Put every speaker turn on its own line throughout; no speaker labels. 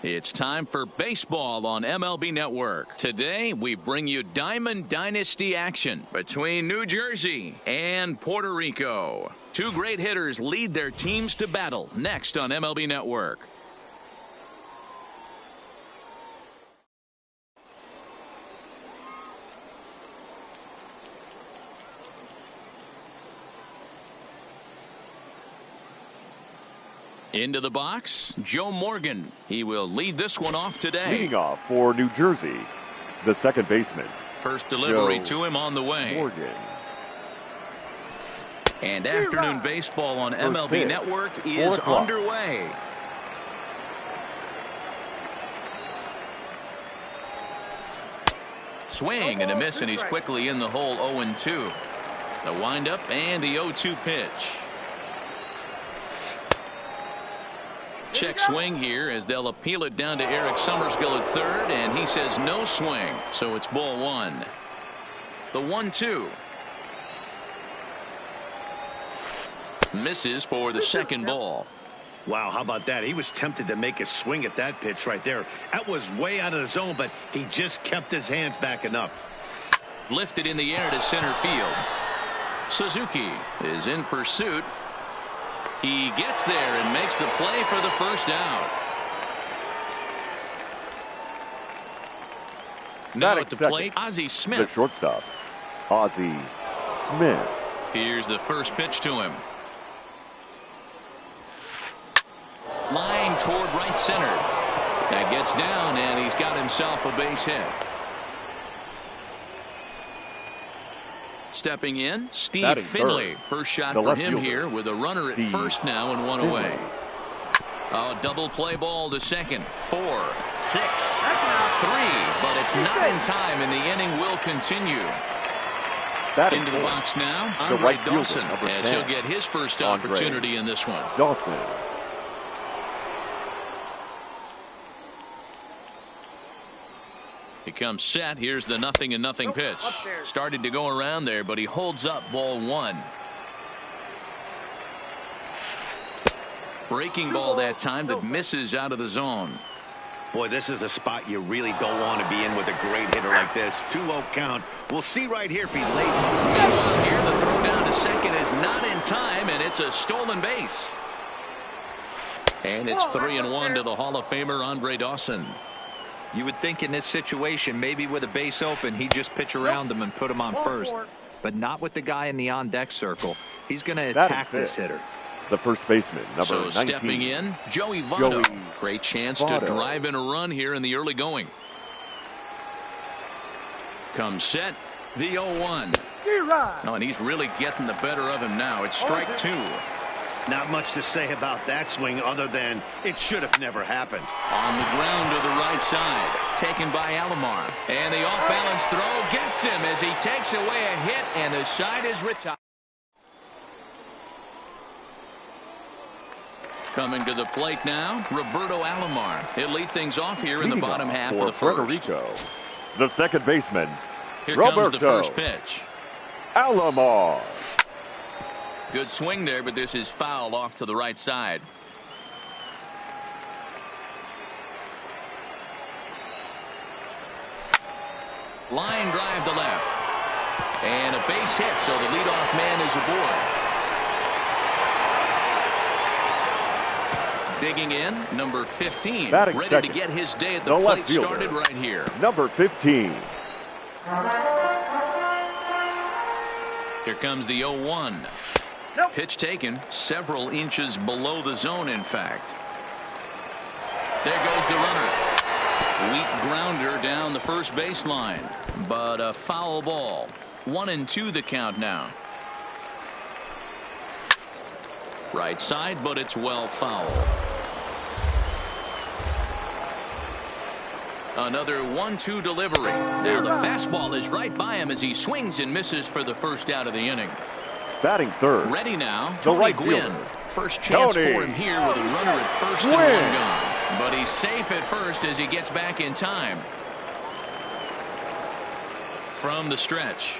It's time for baseball on MLB Network. Today, we bring you Diamond Dynasty action between New Jersey and Puerto Rico. Two great hitters lead their teams to battle next on MLB Network. Into the box, Joe Morgan. He will lead this one off today.
Leading off for New Jersey, the second baseman.
First delivery to him on the way.
Morgan.
And afternoon baseball on MLB Network is underway. Swing and a miss, and he's quickly in the hole. 0-2. The windup and the 0-2 pitch. Check swing here as they'll appeal it down to Eric Summerskill at third, and he says no swing, so it's ball one. The 1-2 misses for the second ball.
Wow, how about that? He was tempted to make a swing at that pitch right there. That was way out of the zone, but he just kept his hands back enough.
Lifted in the air to center field. Suzuki is in pursuit. He gets there and makes the play for the first out. Now at the plate, Ozzie Smith.
The shortstop, Ozzie Smith.
Here's the first pitch to him. Line toward right center. That gets down, and he's got himself a base hit. Stepping in, Steve Finley. First shot for him here with a runner at first now and one away. A double play ball to second. 4, 6, 3, but it's not in time, and the inning will continue. Into the box now, Andre Dawson, as he'll get his first opportunity in this one.
Dawson.
He comes set. Here's the 0-0 pitch. Started to go around there, but he holds up ball one. Breaking ball that time that misses out of the zone.
Boy, this is a spot you really don't want to be in with a great hitter like this. 2-0 count. We'll see right here if he's late.
Meanwhile, here the throw down to second is not in time, and it's a stolen base. And it's 3-1 to the Hall of Famer Andre Dawson.
You would think in this situation, maybe with a base open, he'd just pitch around him and put him on first. But not with the guy in the on-deck circle. He's going to attack this hitter.
The first baseman, number 19.
So stepping in, Joey Votto. Great chance to drive in a run here in the early going. Comes set, the 0-1. Oh, and he's really getting the better of him now. It's strike two.
Not much to say about that swing other than it should have never happened.
On the ground to the right side, taken by Alomar, and the off-balance throw gets him as he takes away a hit, and the side is retired. Coming to the plate now, Roberto Alomar. He'll lead things off here in the bottom half of the first.
Puerto Rico, the second baseman,
here
Roberto
comes the first pitch.
Alomar.
Good swing there, but this is foul off to the right side. Line drive to left. And a base hit, so the leadoff man is aboard. Digging in, number 15. Ready to get his day at the plate started right here.
Number 15.
Here comes the 0-1. Pitch taken several inches below the zone, in fact. There goes the runner. Weak grounder down the first baseline, but a foul ball. 1-2 the count now. Right side, but it's well foul. Another 1-2 delivery. Now the fastball is right by him as he swings and misses for the first out of the inning.
Batting third.
Ready now, Tony Gwynn. First chance for him here with a runner at first and one gone. But he's safe at first as he gets back in time. From the stretch.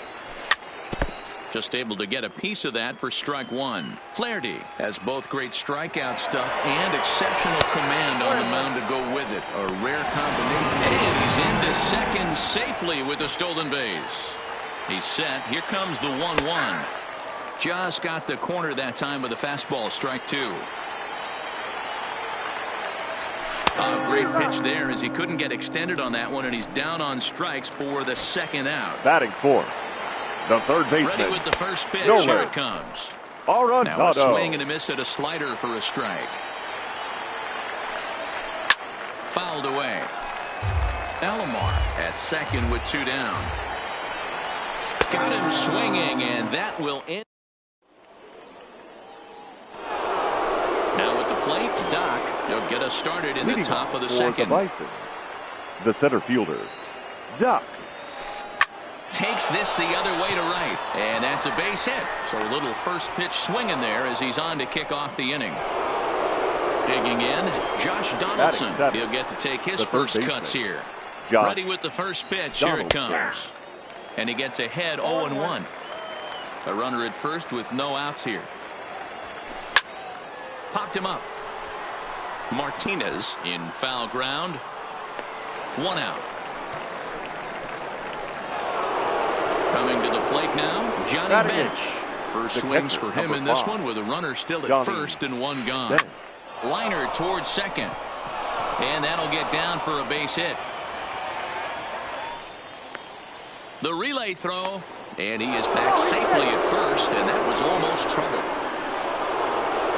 Just able to get a piece of that for strike one. Flaherty has both great strikeout stuff and exceptional command on the mound to go with has it. A rare combination. And he's into second safely with the stolen base. He's set. Here comes the 1-1. Just got the corner that time with a fastball. Strike two. A great pitch there as he couldn't get extended on that one, and he's down on strikes for the second out.
Batting fourth, the third baseman.
Ready with the first pitch.
Nowhere.
Here it comes. Now a swing and a miss at a slider for a strike. Fouled away. Alomar at second with two down. Got him swinging, and that will end. Now with the plate, Doc. He'll get us started in the top of the second.
The center fielder, Doc.
Takes this the other way to right, and that's a base hit. So a little first pitch swing in there as he's on to kick off the inning. Digging in, Josh Donaldson. He'll get to take his first cuts here. Ready with the first pitch. Here it comes. And he gets ahead 0-1. A runner at first with no outs here. Popped him up. Martinez in foul ground. One out. Coming to the plate now, Johnny Bench. First swings for him in this one with a runner still at first and one gone. Liner towards second. And that'll get down for a base hit. The relay throw. And he is back safely at first, and that was almost trouble.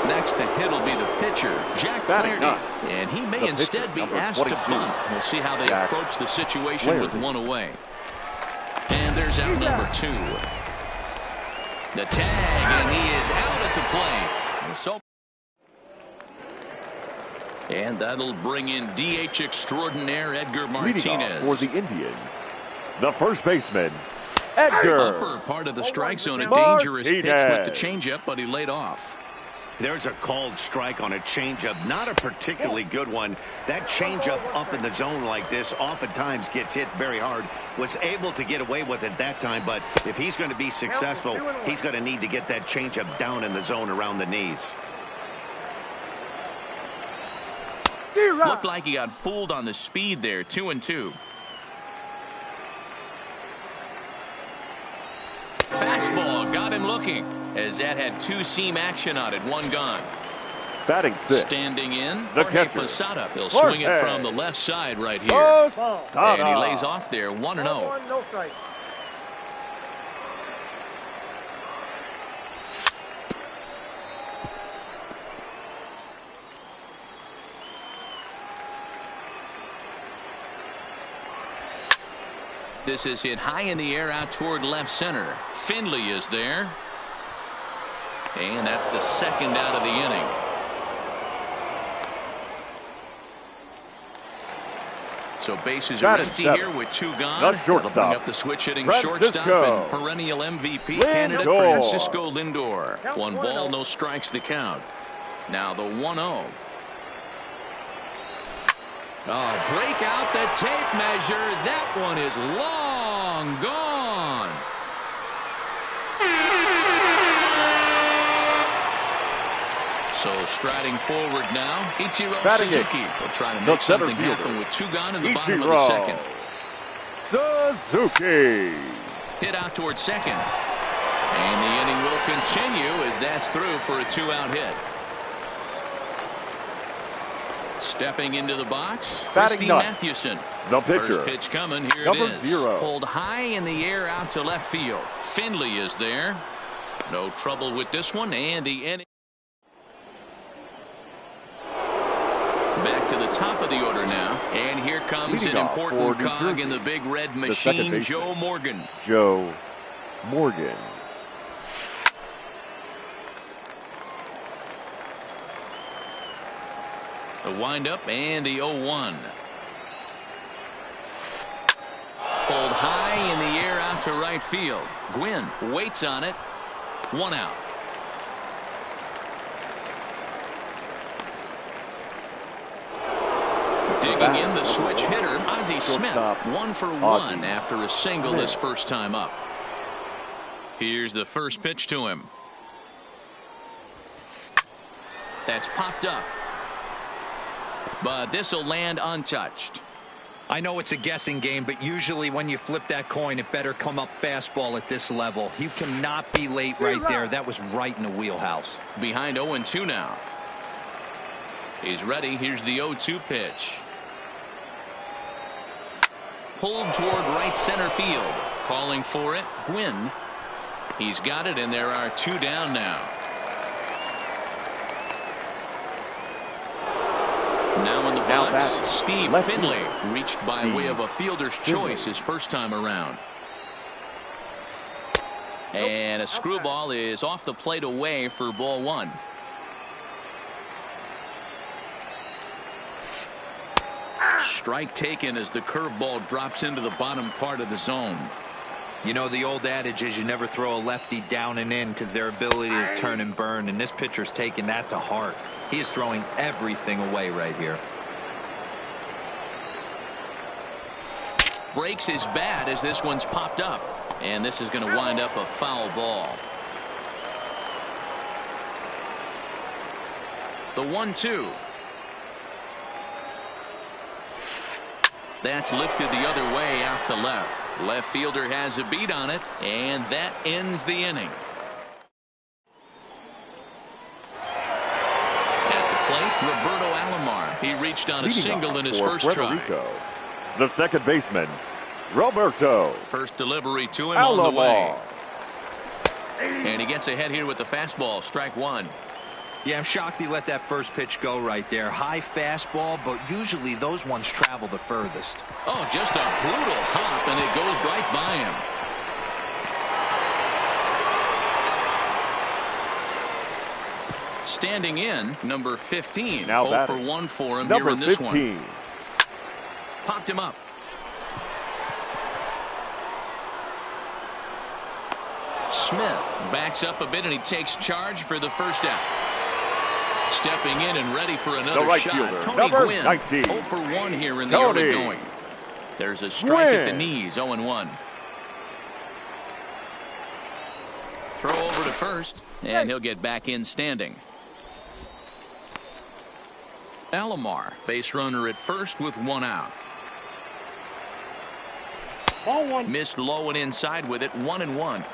Next to hit will be the pitcher, Jack Flaherty. And he may instead be asked to bunt. We'll see how they approach the situation with one away. And there's out number two. The tag, and he is out at the plate. And that'll bring in DH extraordinaire Edgar Martinez.
For the Indians, the first baseman, Edgar.
Upper part of the strike zone, a dangerous pitch with the changeup, but he laid off.
There's a called strike on a changeup, not a particularly good one. That changeup up in the zone like this oftentimes gets hit very hard. Was able to get away with it that time, but if he's going to be successful, he's going to need to get that changeup down in the zone around the knees.
Looked like he got fooled on the speed there. 2-2. Fastball got him looking as that had two-seam action on it. One gone.
Batting sixth.
Standing in,
the
Jorge
catcher.
Posada. He'll swing it from the left side right here. And he lays off there 1-0. This is hit high in the air out toward left center. Finley is there. And that's the second out of the inning. So bases are empty here with two gone. Bring up the switch hitting shortstop and perennial MVP candidate Francisco Lindor. One ball, no strikes the count. Now the 1-0. Oh, break out the tape measure. That one is long gone. So striding forward now, Ichiro Suzuki will try to make something happen with two gone in the bottom of the second.
Suzuki.
Hit out towards second. And the inning will continue as that's through for a two-out hit. Stepping into the box, Christy Mathewson.
The pitcher.
First pitch coming. Here it is. Pulled high in the air out to left field. Finley is there. No trouble with this one. And the inning. Back to the top of the order now. And here comes an important cog in the big red machine, Joe Morgan.
Joe Morgan.
The windup and the 0-1. Pulled high in the air out to right field. Gwynn waits on it. One out. Digging in the switch hitter, Ozzie Smith. 1 for 1 after a single his first time up. Here's the first pitch to him. That's popped up. but this will land untouched.
I know it's a guessing game, but usually when you flip that coin, it better come up fastball at this level. You cannot be late right there. That was right in the wheelhouse.
Behind 0-2 now. He's ready. Here's the 0-2 pitch. Pulled toward right center field. Calling for it, Gwynn. He's got it, and there are 2 down now. Now in the box, Steve Finley reached by way of a fielder's choice his first time around. And a screwball is off the plate away for ball 1. Strike taken as the curveball drops into the bottom part of the zone.
You know, the old adage is you never throw a lefty down and in because their ability to turn and burn, and this pitcher's taking that to heart. He is throwing everything away right here.
Breaks his bat as this one's popped up, and this is going to wind up a foul ball. The 1-2. That's lifted the other way out to left. Left fielder has a beat on it, and that ends the inning. At the plate, Roberto Alomar. He reached on a single in his first try.
The second baseman, Roberto.
First delivery to him
Alomar.
on the way. And he gets ahead here with the fastball, strike 1.
Yeah, I'm shocked he let that first pitch go right there. High fastball, but usually those ones travel the furthest.
Oh, just a brutal hop, and it goes right by him. Standing in, number 15.
Now
0 for 1 for him here in this
15.
one. Popped him up. Smith backs up a bit, and he takes charge for the first out. Stepping in and ready for another shot.
Fielder,
Tony Gwynn,
19.
0 for 1 here in the early going. There's a strike at the knees, 0-1. Throw over to first, and he'll get back in standing. Alomar, base runner at first with 1 out.
Ball 1.
Missed low and inside with it, 1-1.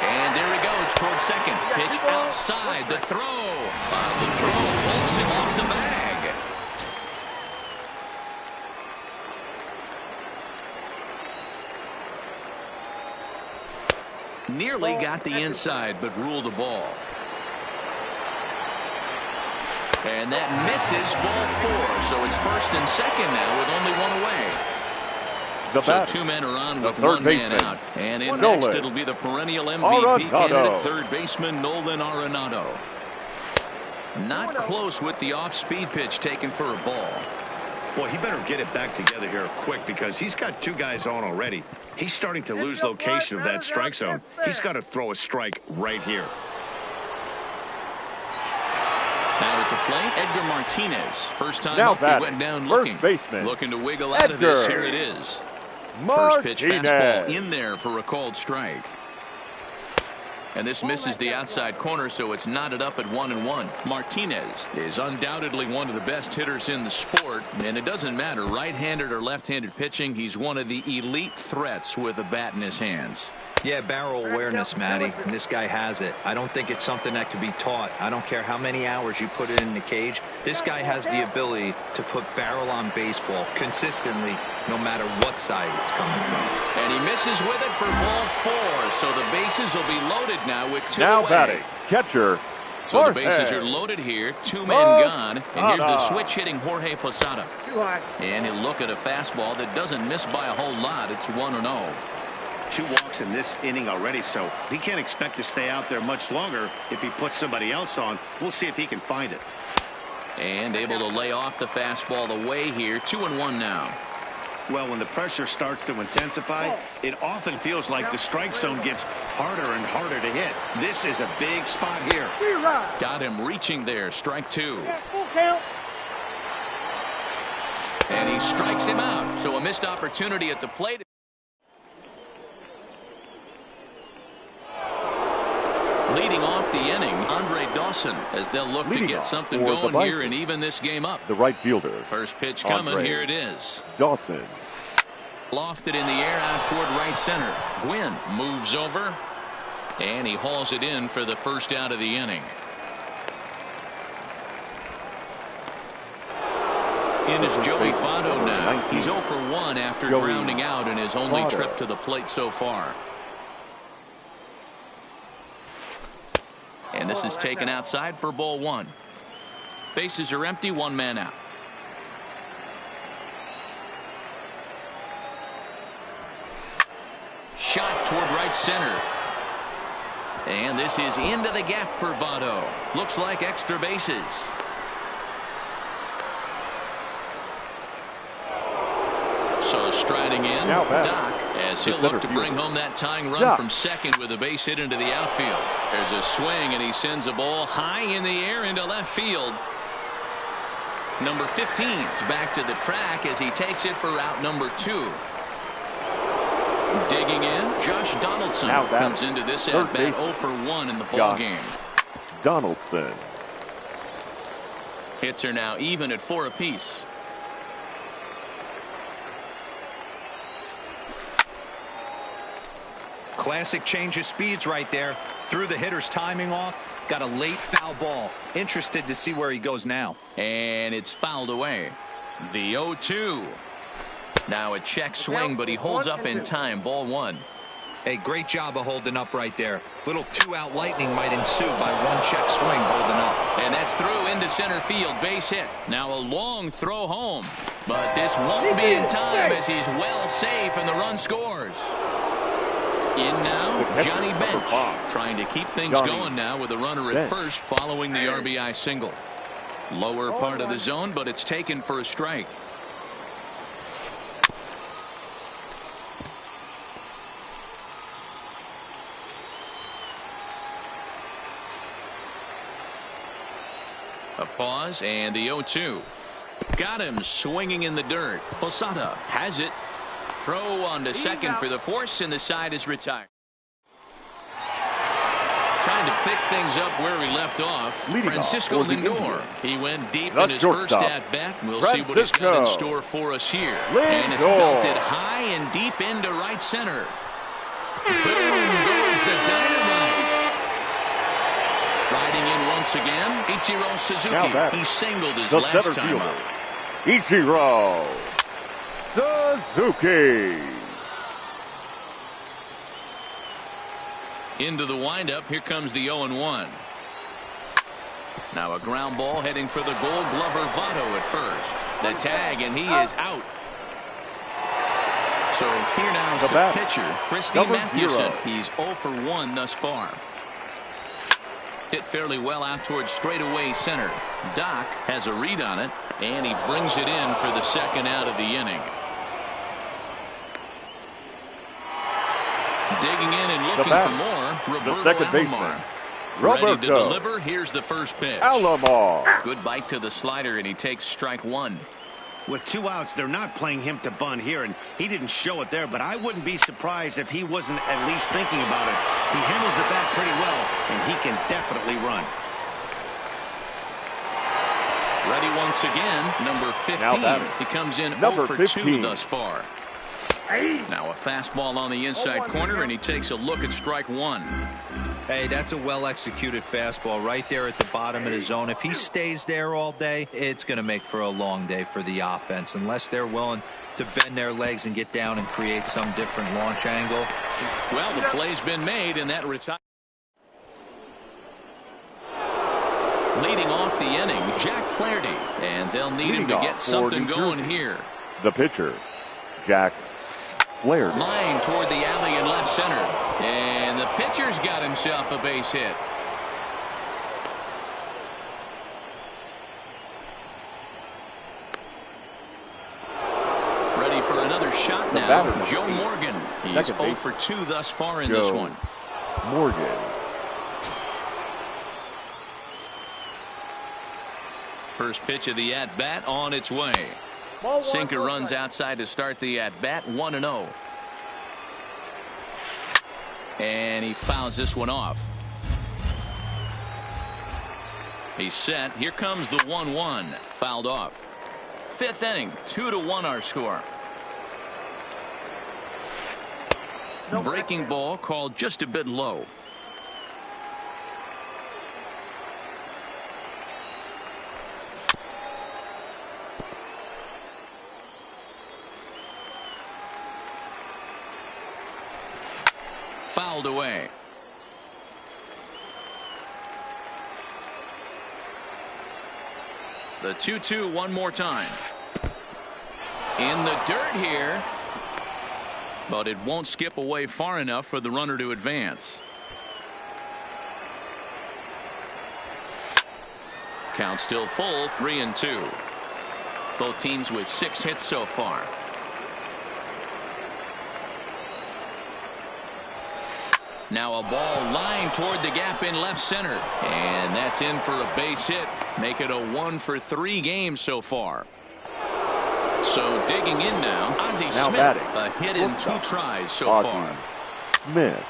And there he goes toward second. Pitch outside. The throw. The throw pulls him off the bag. Nearly got the inside, but ruled the ball. And that misses ball 4. So it's first and second now with only 1 away. So 2 men are on with 1 man out. And in next, it'll be the perennial MVP candidate, third baseman Nolan Arenado. Not close with the off-speed pitch taken for a ball.
Well, he better get it back together here quick because he's got 2 guys on already. He's starting to lose location of that strike zone. He's got to throw a strike right here.
Now at the plate, Edgar Martinez. First time
now
up, he went down looking to wiggle out of this. Here it is. First pitch fastball in there for a called strike. And this misses the outside corner, so it's knotted up at 1-1. Martinez is undoubtedly one of the best hitters in the sport, and it doesn't matter right-handed or left-handed pitching. He's one of the elite threats with a bat in his hands.
Yeah, barrel awareness, Matty, and this guy has it. I don't think it's something that can be taught. I don't care how many hours you put it in the cage. This guy has the ability to put barrel on baseball consistently, no matter what side it's coming from.
And he misses with it for ball 4, so the bases will be loaded now with 2
now
away.
Batting, catcher.
So the bases are loaded here, 2 men gone, and here's the switch hitting Jorge Posada. And he'll look at a fastball that doesn't miss by a whole lot. It's 1-0.
2 walks in this inning already, so he can't expect to stay out there much longer if he puts somebody else on. We'll see if he can find it.
And able to lay off the fastball away here. 2-1 now.
Well, when the pressure starts to intensify, it often feels like the strike zone gets harder and harder to hit. This is a big spot here.
Got him reaching there. Strike 2. And he strikes him out. So a missed opportunity at the plate. Leading off the inning, Andre Dawson. Dawson as they'll look to
Leading
get
off
something
for the
going here
Bison,
and even this game up.
the right fielder.
First pitch coming.
Andre
Here it is.
Dawson.
Lofted in the air out toward right center. Gwynn moves over, and he hauls it in for the first out of the inning. In is Joey Votto now. He's 0 for 1 after grounding out in his only trip to the plate so far. And this is taken outside for ball 1. Bases are empty, 1 man out. Shot toward right center. And this is into the gap for Votto. Looks like extra bases. So striding in, Doc, as he'll look to bring home that tying run from second with a base hit into the outfield. There's a swing, and he sends a ball high in the air into left field. Number 15 is back to the track as he takes it for route number 2. Digging in, Josh Donaldson comes into this at bat 0 for 1 in the ball game.
Donaldson.
Hits are now even at 4 apiece.
Classic change of speeds right there. Threw the hitter's timing off. Got a late foul ball. Interested to see where he goes now.
And it's fouled away. The 0-2. Now a check swing, but he holds up in time. Ball 1.
Hey, great job of holding up right there. Little 2-out lightning might ensue by 1 check swing holding up.
And that's through into center field. Base hit. Now a long throw home. But this won't be in time as he's well safe and the run scores. In now, Johnny Bench, trying to keep things going now with a runner at first following the RBI single. Lower part of the zone, but it's taken for a strike. A pause and the 0-2. Got him swinging in the dirt. Posada has it. Throw on to second for the force, and the side is retired. Trying to pick things up where he left off. Francisco Lindor. He went deep in his first at bat. We'll see what he's got in store for us here. And it's belted high and deep into right center. Boom goes the dynamite. Riding in once again, Ichiro Suzuki. He singled his last time up.
Ichiro Suzuki.
Into the windup. Here comes the 0-1. Now a ground ball heading for the Gold Glover Votto at first. The tag, and he is out. So here now is the pitcher, Christy Mathewson. He's 0 for 1 thus far. Hit fairly well out towards straightaway center. Doc has a read on it, and he brings it in for the second out of the inning. Digging in and looking for more. Roberto Alomar. Ready to deliver. Here's the first pitch.
Alomar.
Good bite to the slider, and he takes strike 1.
With 2 outs, they're not playing him to bunt here, and he didn't show it there, but I wouldn't be surprised if he wasn't at least thinking about it. He handles the bat pretty well, and he can definitely run.
Ready once again, number 15. He comes in 0 for 2 thus far. Now a fastball on the inside corner, and he takes a look at strike 1.
Hey, that's a well-executed fastball right there at the bottom of the zone. If he stays there all day, it's going to make for a long day for the offense, unless they're willing to bend their legs and get down and create some different launch angle.
Well, the play's been made, and that retires. Leading off the inning, Jack Flaherty, and they'll need him to get something going here.
The pitcher, Jack Flaherty.
Line toward the alley in left center, and the pitcher's got himself a base hit. Ready for another shot now. Joe Morgan. He's 0 for 2 thus far in this one.
Morgan.
First pitch of the at-bat on its way. Sinker runs outside to start the at-bat, 1-0. And he fouls this one off. He's set. Here comes the 1-1. Fouled off. Fifth inning, 2-1 our score. Breaking ball called just a bit low. Fouled away. The 2-2 one more time. In the dirt here. But it won't skip away far enough for the runner to advance. Count still full, 3-2. Both teams with 6 hits so far. Now a ball lined toward the gap in left center. And that's in for a base hit. Make it a 1-for-3 game so far. So digging in now, Ozzie Smith,
batting.
a hit in 2 tries so
Ozzie
far.
Smith.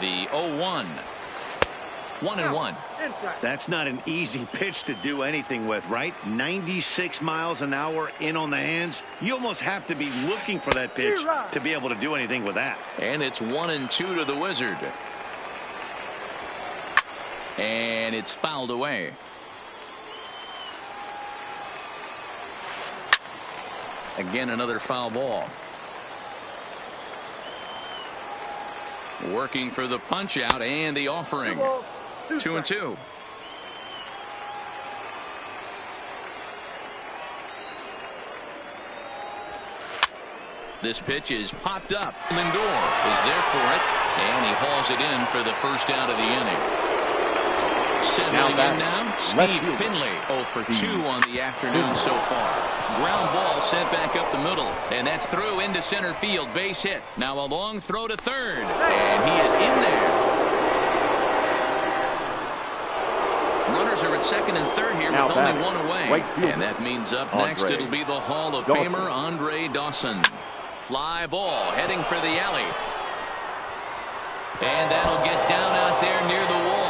The 0-1. 1-1.
That's not an easy pitch to do anything with, right? 96 miles an hour in on the hands. You almost have to be looking for that pitch to be able to do anything with that.
And it's 1-2 to the Wizard. And it's fouled away. Again, another foul ball. Working for the punch out and the offering. 2-2. This pitch is popped up. Lindor is there for it, and he hauls it in for the first out of the inning. Settling in now, Steve Finley, 0-for-2 on the afternoon so far. Ground ball sent back up the middle, and that's through into center field. Base hit. Now a long throw to third, and he is in there. Runners are at second and third here with only 1 away. And that means up next it'll be the Hall of Famer Andre Dawson. Fly ball heading for the alley. And that'll get down out there near the wall.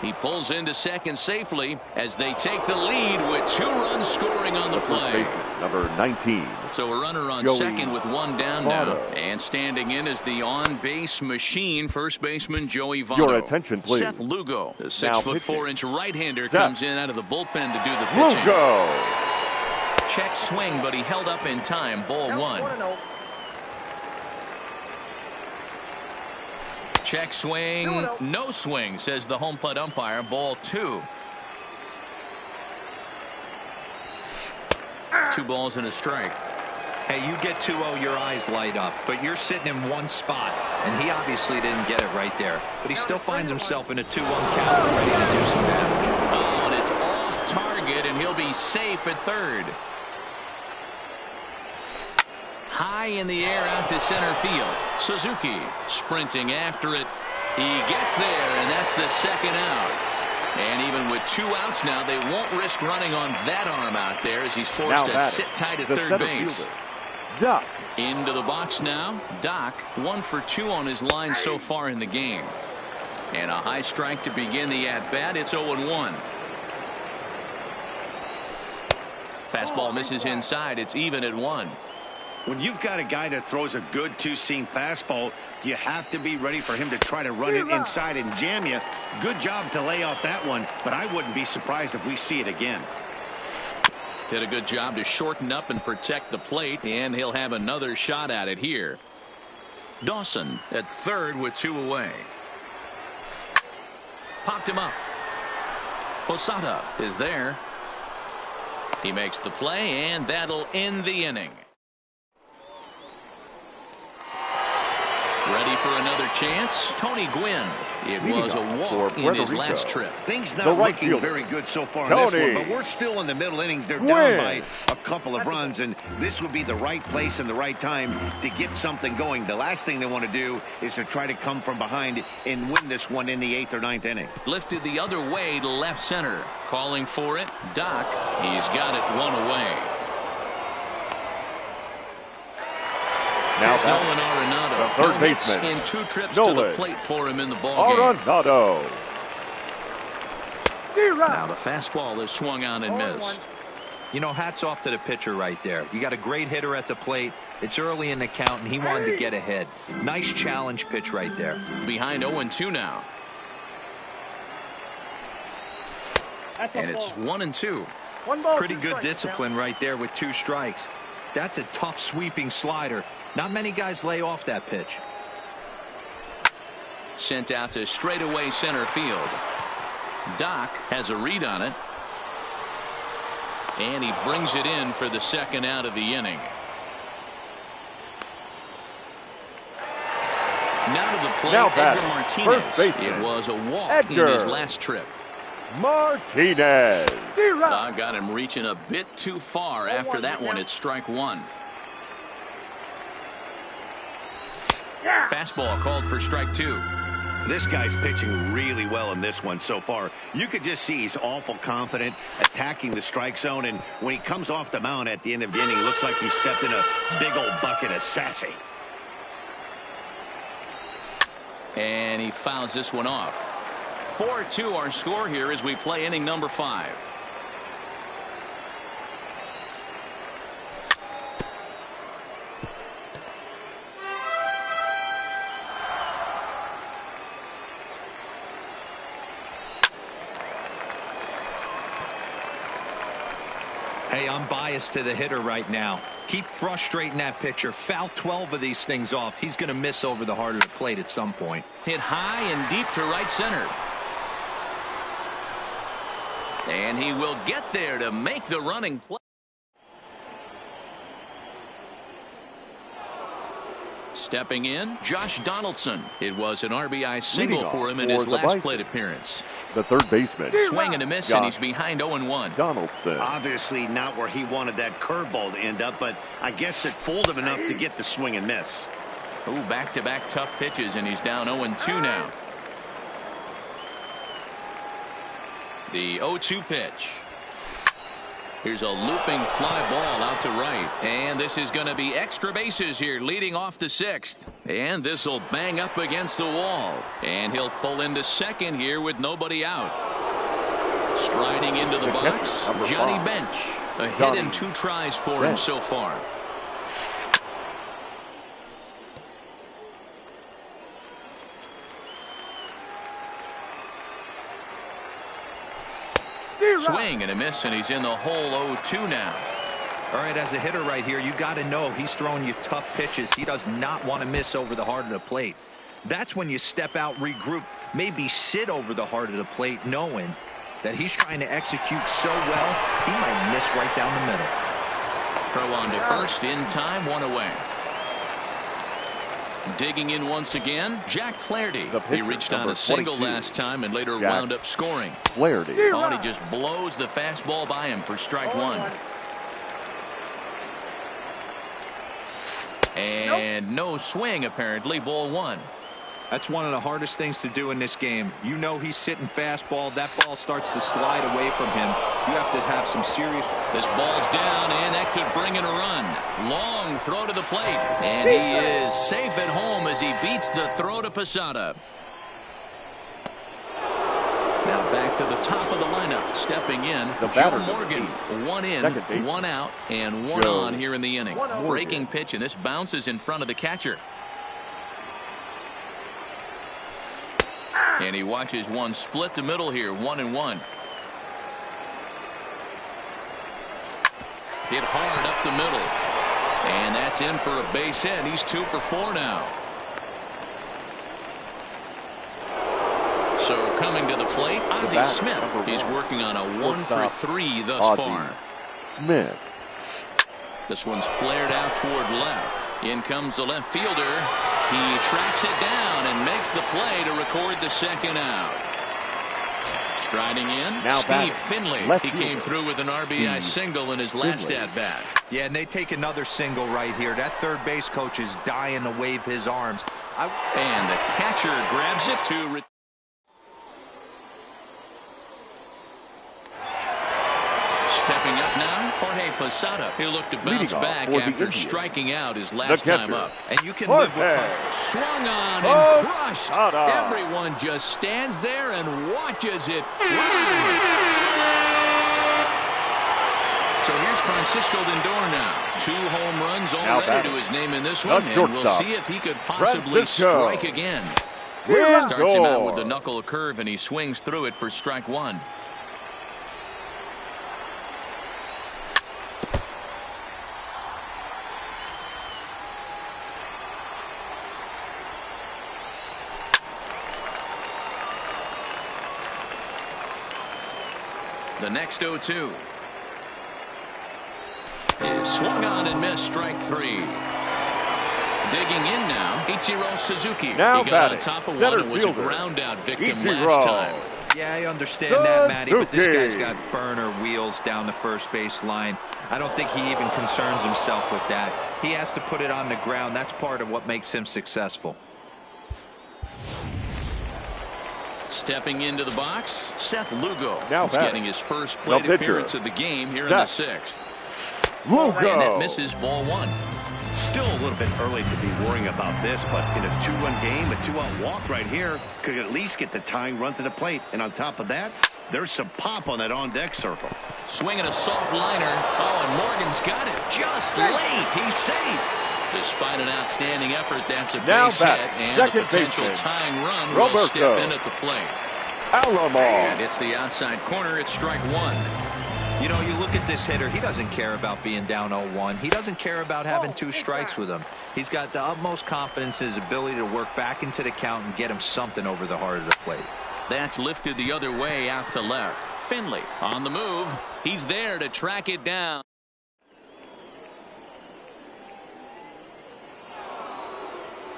He pulls into second safely as they take the lead with 2 runs scoring on the play.
Number 19.
So a runner on second with 1 down now. And standing in is the on-base machine, first baseman Joey Votto.
Your attention, please.
Seth Lugo, the 6'4" right-hander, comes in out of the bullpen to do the pitching.
Lugo.
Check swing, but he held up in time. Ball 1. Check swing, no swing, says the home plate umpire. Ball 2. 2 balls and a strike.
Hey, you get 2-0, your eyes light up, but you're sitting in one spot, and he obviously didn't get it right there. But he still finds himself in a 2-1 count, ready to do some damage.
Oh, and it's off target, and he'll be safe at third. High in the air out to center field. Suzuki sprinting after it. He gets there, and that's the second out. And even with 2 outs now, they won't risk running on that arm out there as he's forced to sit tight at third base.
Doc.
Into the box now. Doc, 1-for-2 on his line so far in the game. And a high strike to begin the at-bat. It's 0-1. Fastball misses inside. It's even at 1.
When you've got a guy that throws a good 2-seam fastball, you have to be ready for him to try to run it inside and jam you. Good job to lay off that one, but I wouldn't be surprised if we see it again.
Did a good job to shorten up and protect the plate, and he'll have another shot at it here. Dawson at third with 2 away. Popped him up. Posada is there. He makes the play, and that'll end the inning. Ready for another chance? Tony Gwynn. It was a walk in his last trip.
Things not looking very good so far in this one, but we're still in the middle innings. They're down by a couple of runs, and this would be the right place and the right time to get something going. The last thing they want to do is to try to come from behind and win this one in the 8th or 9th inning.
Lifted the other way to left center. Calling for it. Doc. He's got it 1 away.
Now
Nolan Arenado.
the third
No hits
baseman,
in 2 trips to the
Nolan
plate for him in the ballgame.
Arenado.
Now the fastball is swung on and missed.
You know, hats off to the pitcher right there. You got a great hitter at the plate. It's early in the count, and he wanted to get ahead. Nice challenge pitch right there.
Behind 0-2 now. And it's 1-2.
Pretty good discipline right there with 2 strikes. That's a tough sweeping slider. Not many guys lay off that pitch.
Sent out to straightaway center field. Doc has a read on it. And he brings it in for the second out of the inning. Now to the plate,
Now
Edgar Martinez.
first baseman,
It was a walk
Edgar
in his last trip.
Martinez.
Doc got him reaching a bit too far after that one. It's strike 1. Fastball called for strike 2.
This guy's pitching really well in this one so far. You could just see he's awful confident attacking the strike zone, and when he comes off the mound at the end of the inning, it looks like he stepped in a big old bucket of sassy.
And he fouls this one off. 4-2 our score here as we play inning number 5.
Hey, I'm biased to the hitter right now. Keep frustrating that pitcher. Foul 12 of these things off. He's going to miss over the heart of the plate at some point.
Hit high and deep to right center. And he will get there to make the running play. Stepping in, Josh Donaldson. It was an RBI single for him in his last plate appearance.
The third baseman.
Swing and a miss, and he's behind 0-1.
Donaldson.
Obviously not where he wanted that curveball to end up, but I guess it fooled him enough to get the swing and miss.
Ooh, back-to-back tough pitches, and he's down 0-2 now. The 0-2 pitch. Here's a looping fly ball out to right. And this is going to be extra bases here leading off the 6th. And this will bang up against the wall. And he'll pull into second here with nobody out. Striding into the box, Johnny Bench. A hit in 2 tries for him so far. Swing and a miss, and he's in the hole 0-2 now.
All right, as a hitter right here, you got to know he's throwing you tough pitches. He does not want to miss over the heart of the plate. That's when you step out, regroup, maybe sit over the heart of the plate, knowing that he's trying to execute so well, he might miss right down the middle.
Throw on to first in time, 1 away. Digging in once again, Jack Flaherty. He reached on a single last time and later wound up scoring.
Flaherty.
Oh, and he just blows the fastball by him for strike 1. And no swing, apparently. Ball 1.
That's one of the hardest things to do in this game. You know he's sitting fastball. That ball starts to slide away from him. You have to have some serious.
This ball's down, and that could bring in a run. Long throw to the plate. And he is safe at home as he beats the throw to Posada. Now back to the top of the lineup. Stepping in, Joe Morgan. 1 in, 1 out, and 1 on here in the inning. Breaking pitch, and this bounces in front of the catcher. And he watches one split the middle here, 1-1. Hit hard up the middle. And that's in for a base hit. He's 2 for 4 now. So coming to the plate, Ozzie Smith. He's working on a 1 for 3 thus far.
Smith.
This one's flared out toward left. In comes the left fielder. He tracks it down and makes the play to record the second out. Striding in,
now
Steve Finley. He came through with an RBI single in his last at-bat.
Yeah, and they take another single right here. That third base coach is dying to wave his arms.
And the catcher grabs it to... Stepping up now, Jorge Posada, he looked to bounce
Leading off
back
for the
after
Indians,
striking out his last time up.
And you can live with that.
Swung on and crushed.
Posada.
Everyone just stands there and watches it. So here's Francisco Lindor now. 2 home runs already to his name in this one, and we'll see if he could possibly strike again. Starts him out with the knuckle curve, and he swings through it for strike 1. The next 0-2 is swung on and missed, strike 3. Digging in now, Ichiro Suzuki.
Now
he got
batting,
on top of
center
one and was a
fielder,
ground-out victim
Ichiro.
last time.
Yeah, I understand that, Matty, but this guy's got burner wheels down the first base line. I don't think he even concerns himself with that. He has to put it on the ground. That's part of what makes him successful.
Stepping into the box, Seth Lugo.
Now
He's getting his first
the
plate
pitcher,
appearance of the game here in the 6th.
Lugo.
And it misses, ball 1.
Still a little bit early to be worrying about this, but in a 2-1 game, a 2-out walk right here could at least get the tying run to the plate. And on top of that, there's some pop on that on-deck circle.
Swinging a soft liner. Oh, and Morgan's got it just late. He's safe. Despite an outstanding effort, that's a base hit, and a potential tying run will step in at the plate. And it's the outside corner. It's strike 1.
You know, you look at this hitter, he doesn't care about being down 0-1. He doesn't care about having 2 strikes with him. He's got the utmost confidence in his ability to work back into the count and get him something over the heart of the plate.
That's lifted the other way out to left. Finley on the move. He's there to track it down.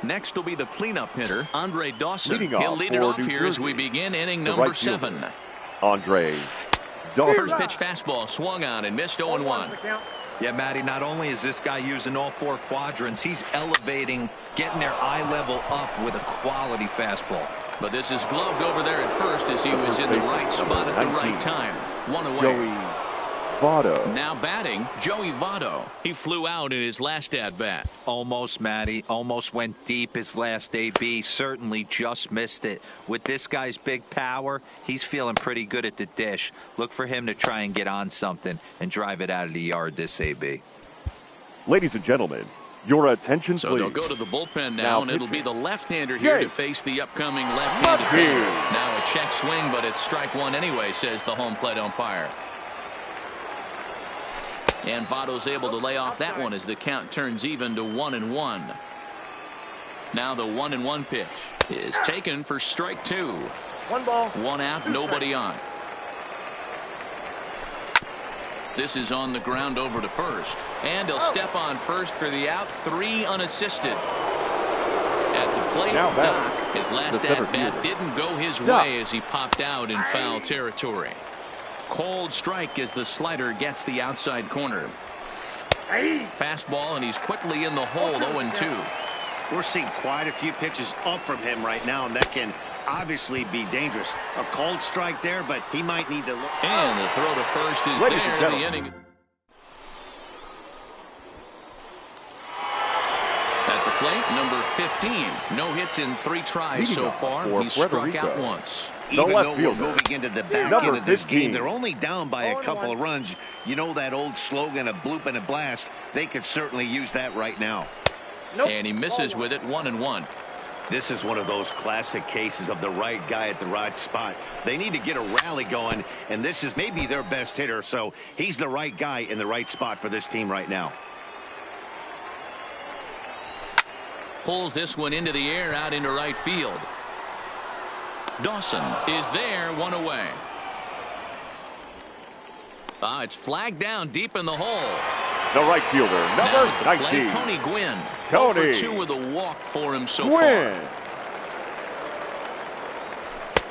Next will be the cleanup hitter, Andre Dawson. He'll lead it off here as we begin inning number 7.
Andre Dawson.
First pitch fastball swung on and missed 0-1.
Yeah, Matty, not only is this guy using all 4 quadrants, he's elevating, getting their eye level up with a quality fastball.
But this is gloved over there at first as he was in the right spot at the right time. 1 away.
Joey Votto.
Now batting, Joey Votto. He flew out in his last at-bat.
Almost, Matty. Almost went deep his last AB. Certainly just missed it. With this guy's big power, he's feeling pretty good at the dish. Look for him to try and get on something and drive it out of the yard this AB.
Ladies and gentlemen, your attention,
so
please.
They'll go to the bullpen now and it'll be the left-hander here to face the upcoming left-handed batter. Now a check swing, but it's strike 1 anyway, says the home plate umpire. And Votto's able to lay off that one as the count turns even to 1-1. Now the 1-1 pitch is taken for strike 2.
1 ball.
1 out, nobody on. This is on the ground over to first. And he'll step on first for the out. 3 unassisted. At the plate, Doc, his last at-bat didn't go his way as he popped out in foul territory. Cold strike as the slider gets the outside corner. Fastball, and he's quickly in the hole. 0-2.
We're seeing quite a few pitches up from him right now, and that can obviously be dangerous. A cold strike there, but he might need to look.
And the throw to first is there. The inning. At the plate, number 15. No hits in 3 tries so far. He's struck out once.
Even though we're moving into the back end of this game, they're only down by a couple of runs. You know that old slogan, a bloop and a blast. They could certainly use that right now.
And he misses with it. 1-1.
This is one of those classic cases of the right guy at the right spot. They need to get a rally going, and this is maybe their best hitter, so he's the right guy in the right spot for this team right now.
Pulls this one into the air out into right field. Dawson is there, 1 away. It's flagged down deep in the hole.
The right fielder, number 19.
Tony Gwynn.
Tony.
2 with a walk for him so far.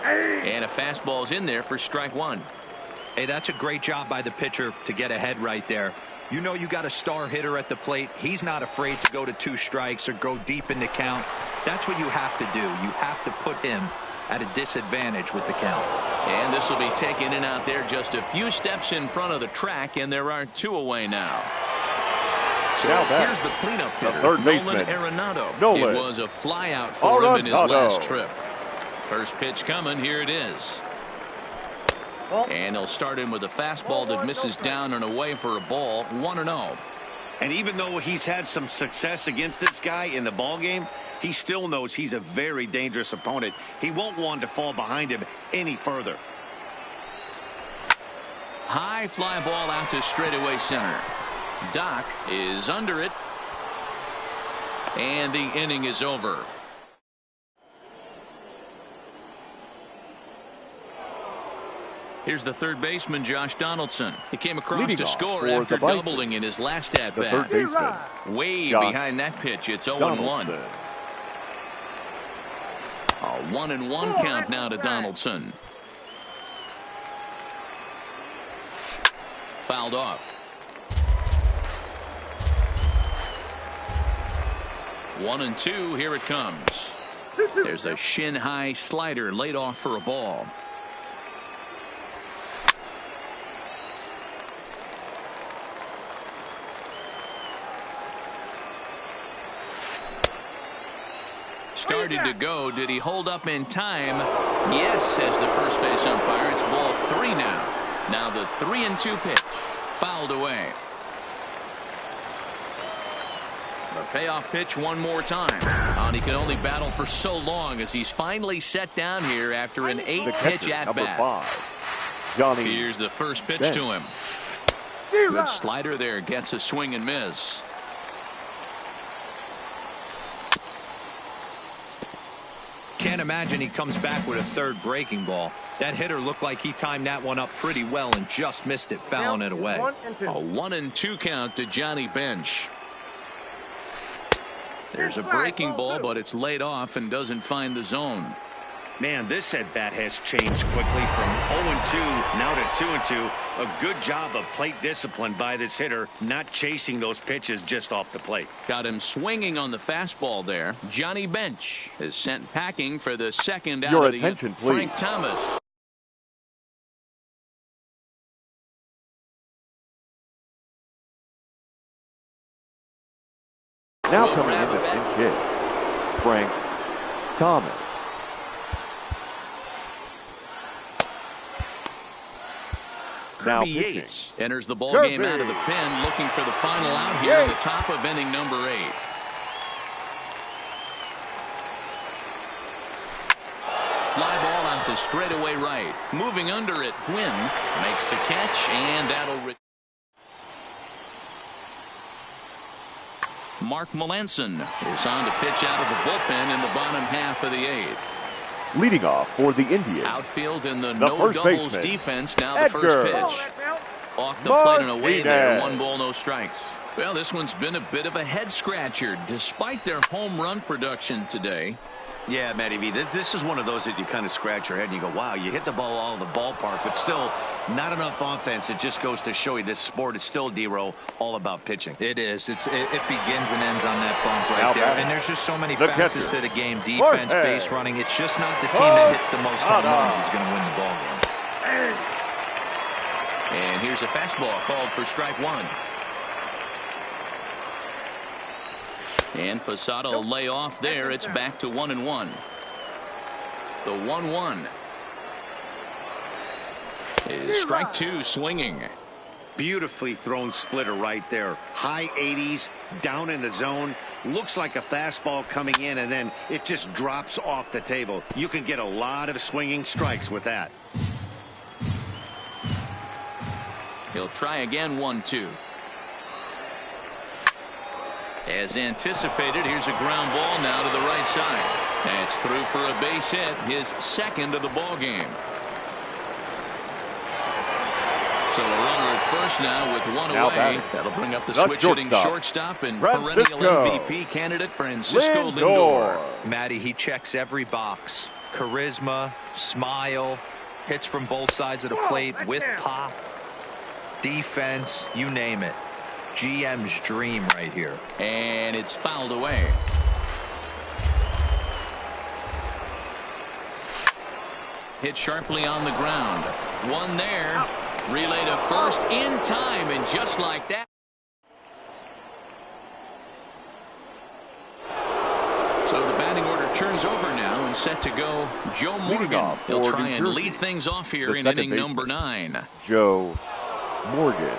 And a fastball's in there for strike 1.
Hey, that's a great job by the pitcher to get ahead right there. You know you got a star hitter at the plate. He's not afraid to go to 2 strikes or go deep in the count. That's what you have to do. You have to put him at a disadvantage with the count.
And this will be taken in out there just a few steps in front of the track, and there are 2 away now. So here's the cleanup hitter,
third baseman,
Nolan Arenado. It was a flyout for him in his last trip. First pitch coming. Here it is. And he'll start in with a fastball that misses down and away for a ball. 1-0.
And even though he's had some success against this guy in the ball game, he still knows he's a very dangerous opponent. He won't want to fall behind him any further.
High fly ball out to straightaway center. Doc is under it. And the inning is over. Here's the third baseman, Josh Donaldson. He came across to score after doubling in his last at-bat. Way behind that pitch. It's 0-1. A 1-1 count now to Donaldson. Fouled off. 1-2. Here it comes. There's a shin-high slider laid off for a ball. Started to go. Did he hold up in time? Yes, says the first base umpire. It's ball 3 now. Now the 3-2 pitch. Fouled away. The payoff pitch one more time. And he can only battle for so long as he's finally set down here after an 8-pitch at-bat. Here's the first pitch to him. Good slider there. Gets a swing and miss.
Can't imagine he comes back with a third breaking ball. That hitter looked like he timed that one up pretty well and just missed it, fouling it away.
A 1-2 count to Johnny Bench. There's a breaking ball, but it's laid off and doesn't find the zone.
Man, this at-bat has changed quickly from 0-2 now to 2-2. A good job of plate discipline by this hitter, not chasing those pitches just off the plate.
Got him swinging on the fastball there. Johnny Bench is sent packing for the second out of the inning. Frank Thomas.
Now coming in to pinch hit, Frank Thomas.
Kirby Yates enters the ball game out of the pen, looking for the final out here at the top of inning number 8. Fly ball out to straightaway right. Moving under it, Gwynn makes the catch, and that'll. Mark Melanson is on to pitch out of the bullpen in the bottom half of the 8th.
Leading off for the Indians.
Outfield in the no doubles defense. Now the first pitch. Off the plate and away there. 1 ball, no strikes. Well, this one's been a bit of a head scratcher despite their home run production today.
Yeah, Matty V, this is one of those that you kind of scratch your head and you go, wow, you hit the ball all in the ballpark, but still not enough offense. It just goes to show you this sport is still, D-Row, all about pitching.
It is. It begins and ends on that bump right there. And there's just so many facets to the game. Defense, base running. It's just not the team that hits the most home runs is going to win the ball game.
And here's a fastball called for strike 1. And Posada will lay off there. It's back to 1-1. The 1-1 is strike 2 swinging.
Beautifully thrown splitter right there. High 80s, down in the zone. Looks like a fastball coming in, and then it just drops off the table. You can get a lot of swinging strikes with that.
He'll try again. 1-2. As anticipated, here's a ground ball now to the right side. That's through for a base hit, his second of the ball game. So a runner at first now with 1 away. That'll bring up the switch-hitting shortstop and perennial MVP candidate Francisco Lindor.
Matty, he checks every box. Charisma, smile, hits from both sides of the plate with pop, defense, you name it. GM's dream right here.
And it's fouled away. Hit sharply on the ground. One there. Relay to first in time, and just like that. So the batting order turns over now and set to go Joe Morgan. He'll try and lead things off here in inning number 9.
Joe Morgan.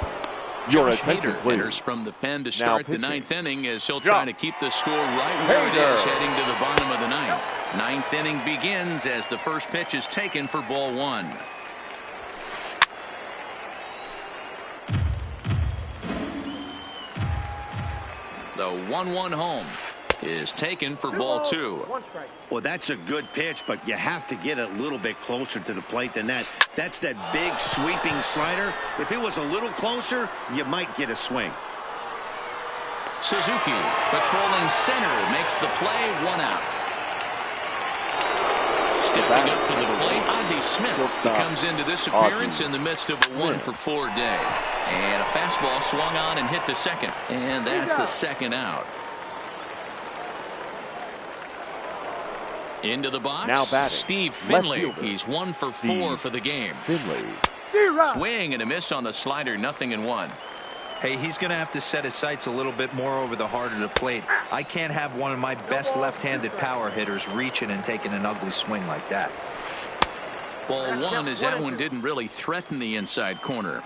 Josh Hader enters from the pen to start the 9th inning as he'll try to keep the score right where it is heading to the bottom of the 9th. 9th inning begins as the first pitch is taken for ball 1. The 1-1 home is taken for ball 2.
Well, that's a good pitch, but you have to get a little bit closer to the plate than that. That's that big sweeping slider. If it was a little closer, you might get a swing.
Suzuki patrolling center makes the play. 1 out. Stepping up to the plate, Ozzie Smith comes into this appearance in the midst of a 1-for-4 day. And a fastball swung on and hit to second. And that's the 2nd out. Into the box,
now batting,
Steve Finley. He's 1-for-4 for the game.
Finley.
Swing and a miss on the slider, 0-1.
Hey, he's going to have to set his sights a little bit more over the heart of the plate. I can't have one of my best left-handed power hitters reaching and taking an ugly swing like that.
Ball 1 as that one didn't really threaten the inside corner.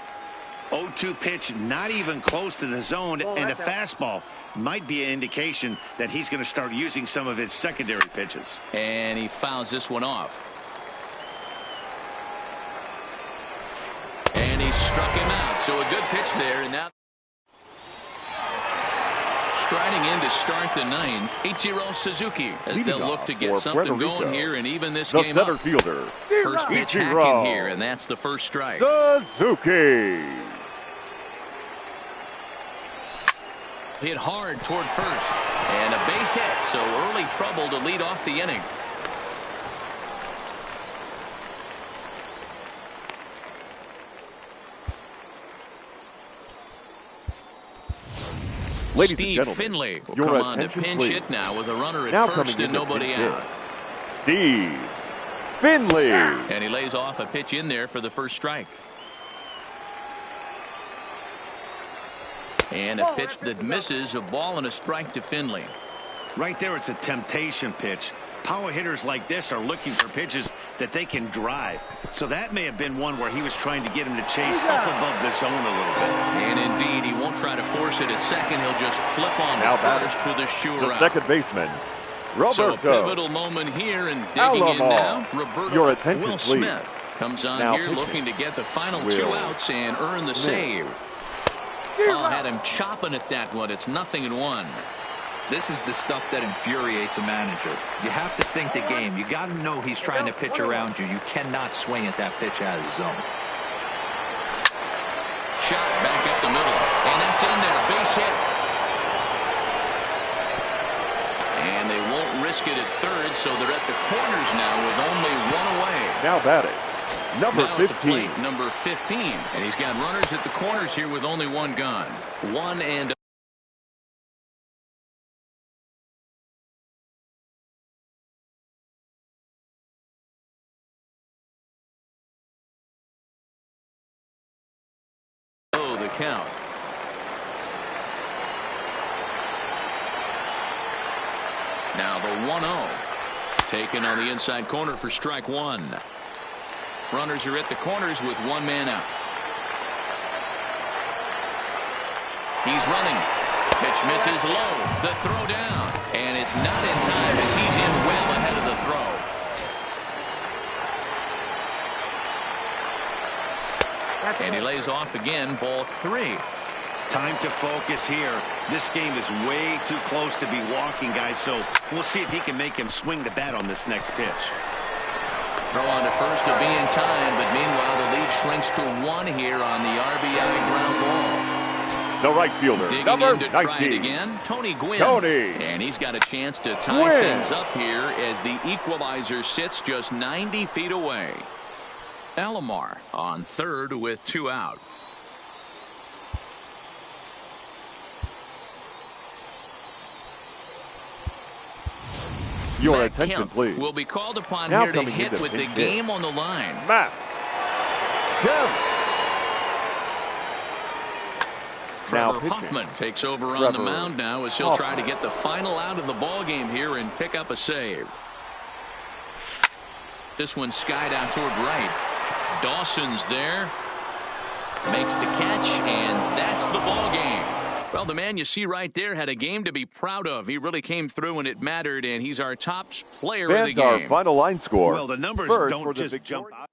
0-2 pitch, not even close to the zone, and a fastball might be an indication that he's going to start using some of his secondary pitches.
And he fouls this one off. And he struck him out. So a good pitch there, and now striding in to start the 9th, Ichiro Suzuki, as they'll look to get something going here and even this game up.
Fielder,
first pitch hacking here, and that's the first strike.
Suzuki.
Hit hard toward first, and a base hit, so early trouble to lead off the inning. Steve Finley will come on to pinch hit now with a runner at first and nobody out.
Steve Finley.
And he lays off a pitch in there for the first strike. And a pitch that misses, a ball and a strike to Finley.
Right there, it's a temptation pitch. Power hitters like this are looking for pitches that they can drive. So that may have been one where he was trying to get him to chase up above the zone a little bit.
And indeed, he won't try to force it at second. He'll just flip on to first with a sure out.
Second baseman, Roberto.
So a pivotal moment here, and digging in now, Roberto Will Smith comes on here looking to get the final 2 outs and earn the save. Oh, had him chopping at that one. It's 0-1.
This is the stuff that infuriates a manager. You have to think the game. You got to know he's trying to pitch around you. You cannot swing at that pitch out of the zone.
Shot back up the middle, and that's in there. Base hit. And they won't risk it at third, so they're at the corners now with only 1 away.
Now batting, number 15.
Number 15, and he's got runners at the corners here with only 1 gone. 1 and the count. Now the 1-0 taken on the inside corner for strike 1. Runners are at the corners with 1 man out. He's running. Pitch misses low. The throw down, and it's not in time as he's in well ahead of the throw. And he lays off again, ball 3.
Time to focus here. This game is way too close to be walking, guys, so we'll see if he can make him swing the bat on this next pitch.
Throw on to first to be in time, but meanwhile the lead shrinks to 1 here on the RBI ground ball.
The right fielder,
digging
number
in to
19.
try it again, Tony Gwynn. And he's got a chance to tie things up here as the equalizer sits just 90 feet away. Alomar on third with 2 out.
Your
Matt
attention,
Kemp
please.
will be called upon
Now
here to
coming
hit
into
with the
pinch hit.
game on the line.
Matt Kemp.
Trevor
pitching.
Hoffman takes over on the
Trevor
mound now as he'll try to
Hoffman.
get the final out of the ball game here and pick up a save. This one skied out toward right. Dawson's there. Makes the catch, and that's the ball game. Well, the man you see right there had a game to be proud of. He really came through when it mattered, and he's our top player of the
Fans, our
game.
final line score.
Well, the numbers
First,
don't
for the
just jump
victorious-
out.